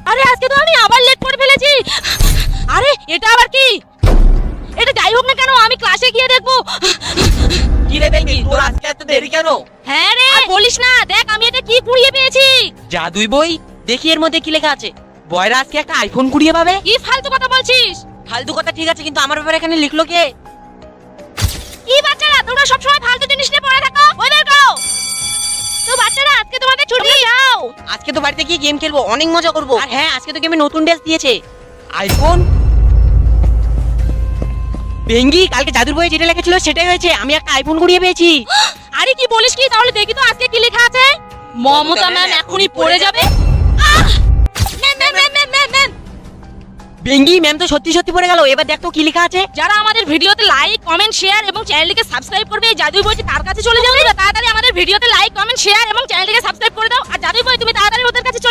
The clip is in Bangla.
আরে আজকে তো আমি আবার লেট করে ফেলেছি। আরে এটা আবার কি? এটা যাই হোক না কেন, আমি ক্লাসে গিয়ে দেখবো। কি রে বেঙ্গি, তোর আজকে এত দেরি কেন? হ্যাঁ রে, আর বলিস না, দেখ আমি এটা কি কুড়িয়ে পেয়েছি। জাদুই বই, দেখি এর মধ্যে কি লেখা আছে। বয়রা আজকে একটা আইফোন কুড়িয়ে পাবে। কি ফালতু কথা বলছিস? ফালতু কথা ঠিক আছে, কিন্তু আমার ব্যাপারে এখানে লিখলো কে? কি বাচ্চারা, তোমরা সবসময় ফালতু জিনিস নিয়ে পড়ে থাকো। ওই বের করো তো। বাচ্চারা আজকে তোমাদের ছুটি, যাও। আজকে তো বাড়িতে গিয়ে গেম খেলবো, অনেক মজা করবো। আর হ্যাঁ, আজকে তো গেমে নতুন ড্রেস দিয়েছে, আইফোন। বেঙ্গি, কালকে জাদুর বইয়ে যেটা লেখা ছিল সেটাই হয়েছে, আমি একটা আইফোন কুড়িয়ে পেয়েছি। আরে কি বলিস কি? তাহলে দেখি তো আজকে কি লেখা আছে। মমতা ম্যাম এখনই পড়ে যাবে। Ma'am ma'am ma'am ma'am ma'am ma'am. বেঙ্গি, ম্যাম তো সত্যি সত্যি পড়ে গেল। এবার দেখ তো কি লেখা আছে। যারা আমাদের ভিডিওতে লাইক, কমেন্ট, শেয়ার এবং চ্যানেলটিকে সাবস্ক্রাইব করবে, এই জাদুই বইটি তার কাছে চলে যাবে। তাড়াতাড়ি আমাদের ভিডিওতে লাইক, কমেন্ট, শেয়ার এবং চ্যানেলটিকে সাবস্ক্রাইব করে দাও। আর জাদুই বই, তুমি তাড়াতাড়ি ওদের কাছে চলে